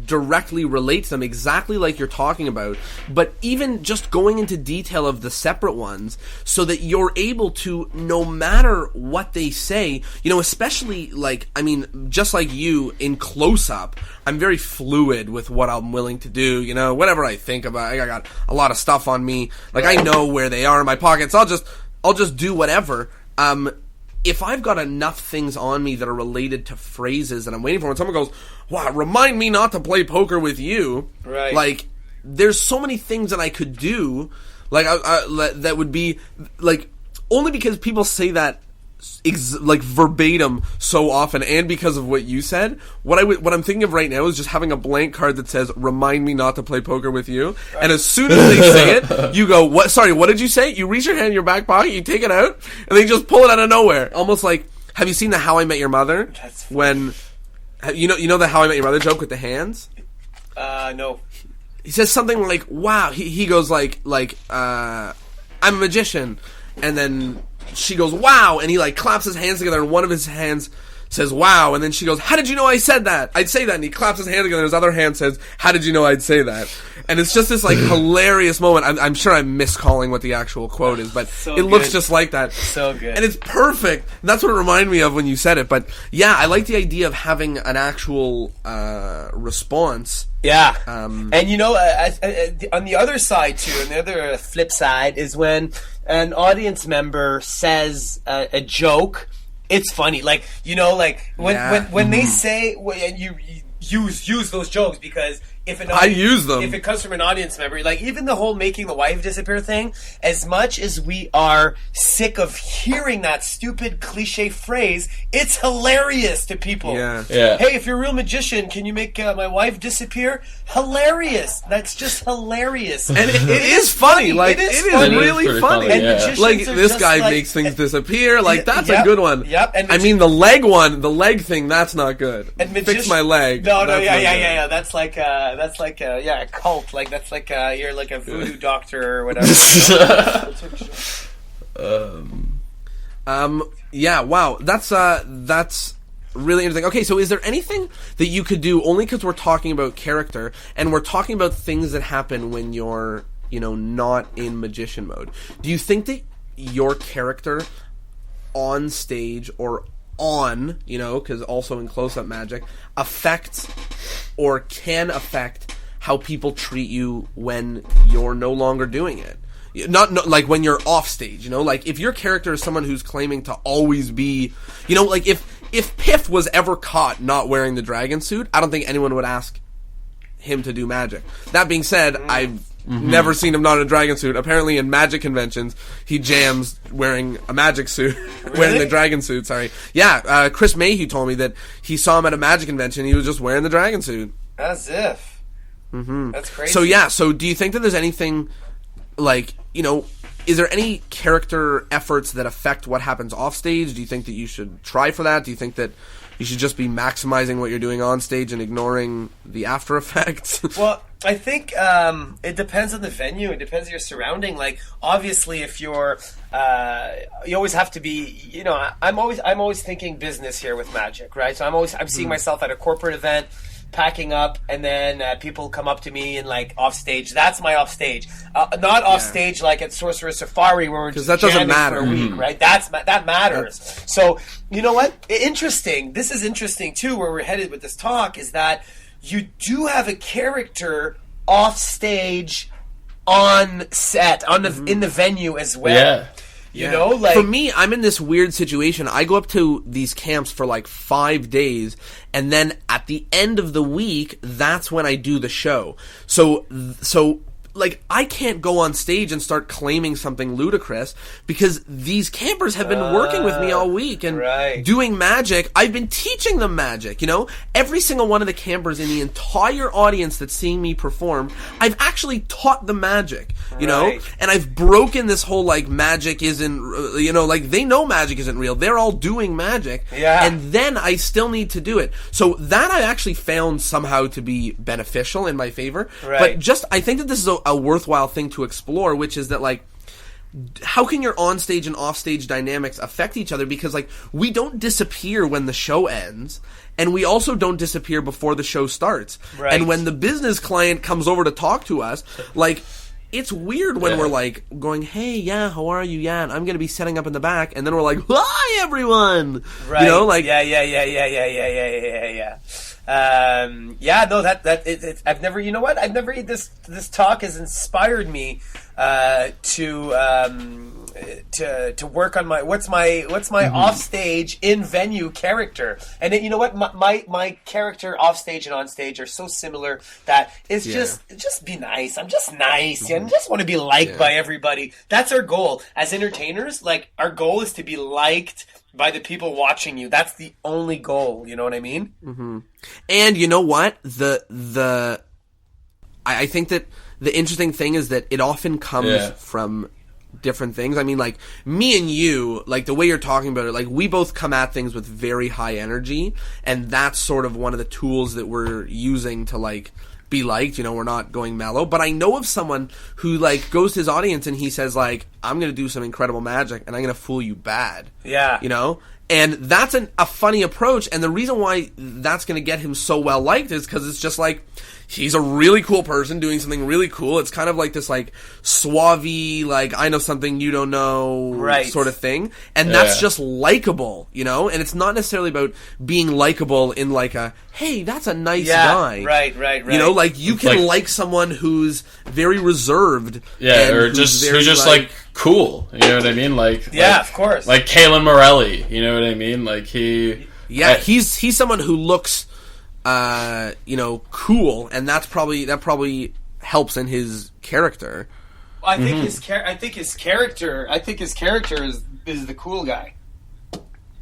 directly relate to them, exactly like you're talking about, but even just going into detail of the separate ones so that you're able to, no matter what they say, especially just like you in close-up, I'm very fluid with what I'm willing to do, whatever I think about. I got a lot of stuff on me, I know where they are in my pockets. I'll just do whatever. If I've got enough things on me that are related to phrases that I'm waiting for, when someone goes, wow, remind me not to play poker with you. Right. There's so many things that I could do, that would be, only because people say that, verbatim so often, and because of what you said, what I'm thinking of right now is just having a blank card that says, remind me not to play poker with you, right. And as soon as they say it, you go, what did you say? You reach your hand in your back pocket, you take it out, and they just pull it out of nowhere. Almost like, have you seen the How I Met Your Mother? That's funny. You know the How I Met Your Mother joke with the hands? No. He says something like, wow, he goes I'm a magician, and then she goes, wow, and he claps his hands together, and one of his hands says, wow, and then she goes, how did you know I said that? I'd say that, and he claps his hand together, and his other hand says, how did you know I'd say that? And it's just this hilarious moment. I'm sure I'm miscalling what the actual quote is, but so it looks just like that. So good. And it's perfect. That's what it reminded me of when you said it. But yeah, I like the idea of having an actual response. Yeah. And on the other side too, and the other flip side is when an audience member says a joke, it's funny. When they say, and you use those jokes, because I use them. If it comes from an audience member, even the whole making the wife disappear thing, as much as we are sick of hearing that stupid cliche phrase, it's hilarious to people. Yeah. Hey, if you're a real magician, can you make my wife disappear? Hilarious. That's just hilarious. And it is funny. It is really funny. And this guy makes things disappear. That's a good one. Yep. And I mean, the leg thing, that's not good. And fix my leg. No, yeah. That's like a cult. That's like you're like a voodoo doctor or whatever. Yeah. Wow. That's really interesting. Okay, so is there anything that you could do, only because we're talking about character and we're talking about things that happen when you're, not in magician mode? Do you think that your character on stage or on, because also in close-up magic, affects or can affect how people treat you when you're no longer doing it? Not when you're off stage, if your character is someone who's claiming to always be, if Piff was ever caught not wearing the dragon suit, I don't think anyone would ask him to do magic. That being said, I've never seen him not in a dragon suit. Apparently in magic conventions, he jams wearing a magic suit, wearing the dragon suit, sorry. Yeah, Chris Mayhew told me that he saw him at a magic convention, he was just wearing the dragon suit. As if. Mm-hmm. That's crazy. So do you think that there's anything, is there any character efforts that affect what happens off stage? Do you think that you should try for that? Do you think that you should just be maximizing what you're doing on stage and ignoring the after effects? Well, I think it depends on the venue. It depends on your surrounding. Like, obviously, if you're, you always have to be. You know, I'm always thinking business here with magic, right? So I'm seeing myself at a corporate event, packing up, and then people come up to me and like off stage. That's my off stage, not off stage like at Sorcerer Safari where we're just that doesn't jamming matter for a week, right? That matters. So you know what? Interesting. This is interesting too. Where we're headed with this talk is that you do have a character off stage, on set, on the in the venue as well. Yeah. You know, like for me, I'm in this weird situation. I go up to these camps for like 5 days, and then at the end of the week, that's when I do the show. So like, I can't go on stage and start claiming something ludicrous because these campers have been working with me all week and doing magic. I've been teaching them magic, you know? Every single one of the campers in the entire audience that's seeing me perform, I've actually taught them magic, you know? And I've broken this whole, like, magic isn't, you know, like, they know magic isn't real. They're all doing magic. Yeah. And then I still need to do it. So that I actually found somehow to be beneficial in my favor. But just, I think that this is a worthwhile thing to explore, which is that, like, how can your on-stage and off-stage dynamics affect each other? Because, like, we don't disappear when the show ends, and we also don't disappear before the show starts. And when the business client comes over to talk to us, like, it's weird when we're, like, going, hey, yeah, how are you? Yeah, and I'm going to be setting up in the back, and then we're like, hi, everyone! You know, like... Yeah. No, I've never, you know what? I've never, this talk has inspired me to work on what's my off stage in venue character. And then, you know what, my character off stage and on stage are so similar that it's just be nice. I'm just nice and just want to be liked by everybody. That's our goal as entertainers. Like, our goal is to be liked by the people watching you. That's the only goal. You know what I mean? Mm-hmm. And you know what? I think that the interesting thing is that it often comes from different things. I mean, like, me and you, like, the way you're talking about it, like, we both come at things with very high energy, and that's sort of one of the tools that we're using to, like, be liked. You know, we're not going mellow. But I know of someone who, like, goes to his audience and he says, like, I'm going to do some incredible magic and I'm going to fool you bad. Yeah. You know? And that's a funny approach, and the reason why that's going to get him so well liked is because it's just like, he's a really cool person doing something really cool. It's kind of like this, like, suave, like, I know something you don't know sort of thing. And that's just likable, you know? And it's not necessarily about being likable in, like, a, hey, that's a nice guy. Right. You know, like, you can like someone who's very reserved. Yeah, or who's just like cool. You know what I mean? Like, of course. Like Kalen Morelli, you know what I mean? Like, he's someone who looks, you know, cool, and that probably helps in his character. I think his character is the cool guy.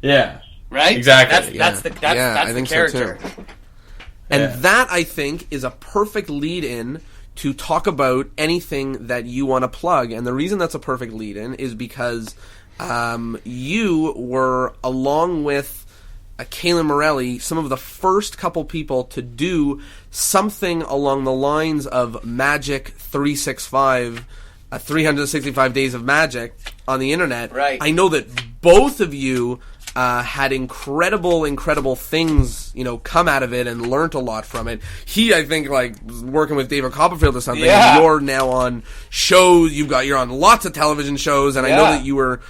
Yeah. Right? Exactly. That's the character. So too. And that, I think, is a perfect lead-in to talk about anything that you want to plug. And the reason that's a perfect lead-in is because you were, along with Kalen Morelli, some of the first couple people to do something along the lines of Magic 365, 365 Days of Magic on the internet. Right. I know that both of you had incredible things, you know, come out of it and learned a lot from it. He, I think, like, was working with David Copperfield or something. Yeah. And you're now on shows. You're on lots of television shows, and I know that you were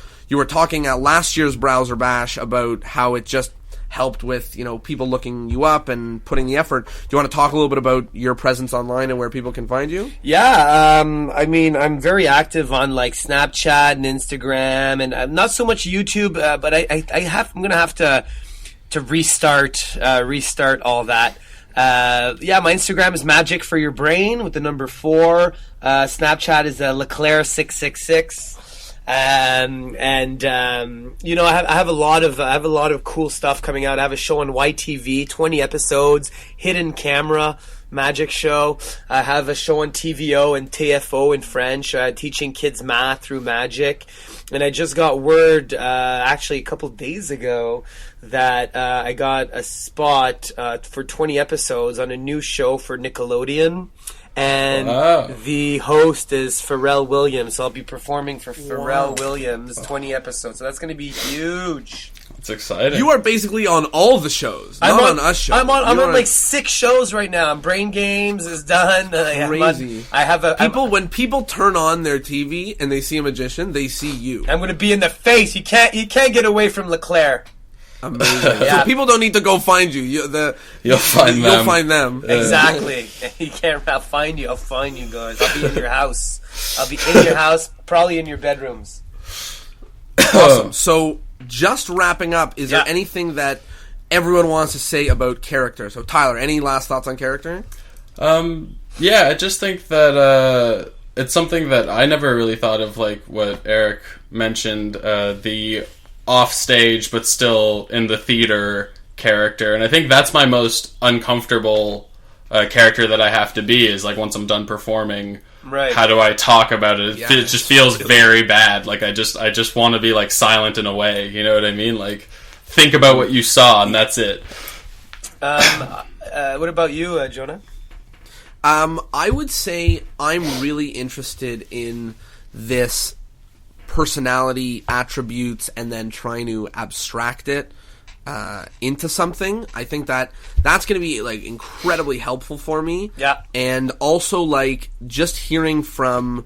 talking at last year's Browser Bash about how it just helped with, you know, people looking you up and putting the effort. Do you want to talk a little bit about your presence online and where people can find you? Yeah, I mean, I'm very active on, like, Snapchat and Instagram, and not so much YouTube, but I'm gonna have to restart all that. My Instagram is Magic for Your Brain with the number 4. Snapchat is LeClerc666. You know, I have a lot of cool stuff coming out. I have a show on YTV, 20 episodes, hidden camera magic show. I have a show on TVO and TFO in French, teaching kids math through magic. And I just got word, actually a couple days ago, that I got a spot for 20 episodes on a new show for Nickelodeon. and the host is Pharrell Williams. So I'll be performing for Pharrell Williams, 20 episodes. So that's going to be huge. It's exciting. You are basically on all the shows, not on us shows. I'm on like 6 shows right now. Brain Games is done. Crazy. When people turn on their TV and they see a magician, they see you. I'm going to be in the face. You can't get away from LeClerc. Amazing. So people don't need to go find you. You'll find them. Exactly. You can't. I'll find you. I'll find you guys. I'll be in your house. I'll be in your house, probably in your bedrooms. Awesome. So, just wrapping up, is there anything that everyone wants to say about character? So, Tyler, any last thoughts on character? Yeah, I just think that it's something that I never really thought of, like what Eric mentioned, the off-stage but still in the theater character. And I think that's my most uncomfortable character that I have to be, is like once I'm done performing, how do I talk about it? It just feels very bad. Like I just want to be like silent in a way, you know what I mean? Like think about what you saw and that's it. What about you, Jonah? I would say I'm really interested in this personality attributes and then trying to abstract it into something. I think that's going to be like incredibly helpful for me. Yeah. And also like just hearing from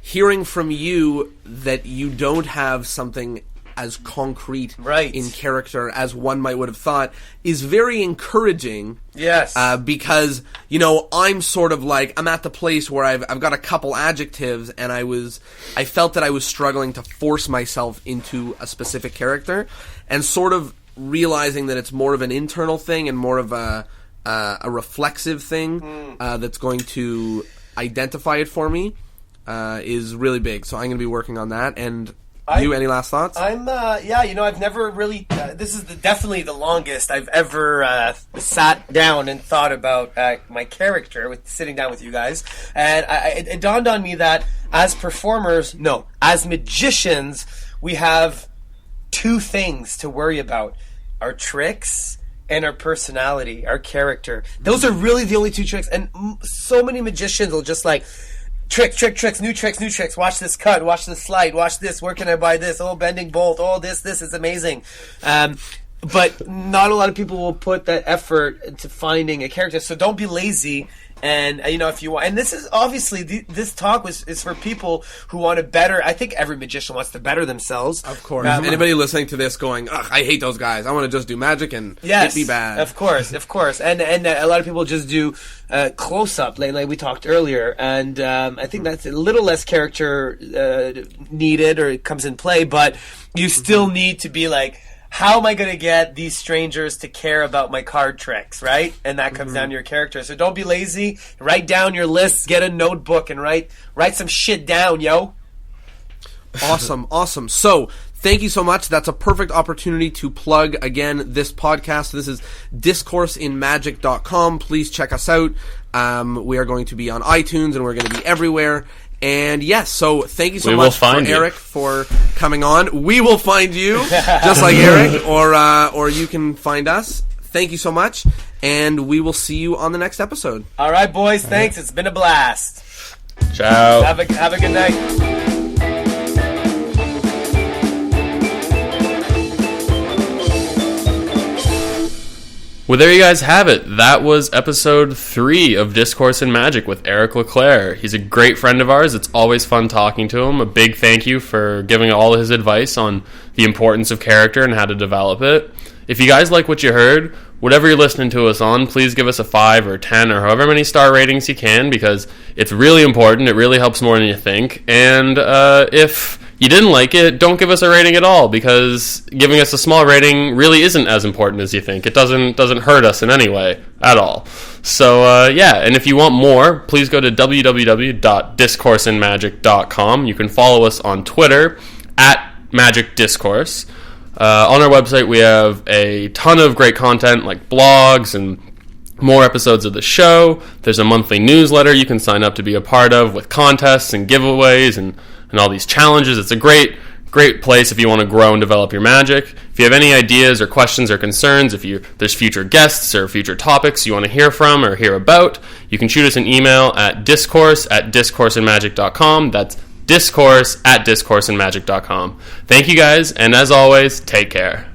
you that you don't have something as concrete in character as one might would have thought is very encouraging. Yes. Because, I'm sort of like, I'm at the place where I've got a couple adjectives and I felt that I was struggling to force myself into a specific character, and sort of realizing that it's more of an internal thing and more of a reflexive thing that's going to identify it for me is really big. So I'm going to be working on that. And any last thoughts? I've never really, this is definitely the longest I've ever sat down and thought about my character with sitting down with you guys. And it dawned on me that as as magicians, we have 2 things to worry about: our tricks and our personality, our character. Those are really the only 2 tricks. And so many magicians will just like, tricks, new tricks. Watch this cut, watch this slide, watch this. Where can I buy this? Oh, bending bolt. Oh, this is amazing. But not a lot of people will put that effort into finding a character. So don't be lazy. And if you want, and this is obviously this talk is for people who want to better. I think every magician wants to better themselves. Of course. Anybody listening to this going, "Ugh, I hate those guys. I want to just do magic and it be bad." Of course. And a lot of people just do close up, like we talked earlier. And I think that's a little less character needed, or it comes in play. But you still need to be like, how am I going to get these strangers to care about my card tricks, right? And that comes down to your character. So don't be lazy. Write down your lists. Get a notebook and write some shit down, yo. Awesome. So, thank you so much. That's a perfect opportunity to plug, again, this podcast. This is discourseinmagic.com. Please check us out. We are going to be on iTunes, and we're going to be everywhere. And yes, so thank you so much for Eric for coming on. We will find you, just like Eric, or you can find us. Thank you so much, and we will see you on the next episode. All right, boys. Thanks. It's been a blast. Ciao. Have a good night. Well, there you guys have it. That was episode 3 of Discourse in Magic with Eric LeClerc. He's a great friend of ours. It's always fun talking to him. A big thank you for giving all his advice on the importance of character and how to develop it. If you guys like what you heard, whatever you're listening to us on, please give us a 5 or 10 or however many star ratings you can, because it's really important. It really helps more than you think. And if you didn't like it, don't give us a rating at all, because giving us a small rating really isn't as important as you think. It doesn't hurt us in any way at all. So, and if you want more, please go to www.discourseinmagic.com. You can follow us on Twitter @MagicDiscourse. On our website, we have a ton of great content, like blogs and more episodes of the show. There's a monthly newsletter you can sign up to be a part of, with contests and giveaways and all these challenges. It's a great great place if you want to grow and develop your magic. If you have any ideas or questions or concerns, there's future guests or future topics you want to hear from or hear about, you can shoot us an email at discourse@discourseandmagic.com. That's discourse@discourseandmagic.com. Thank you guys, and as always, take care.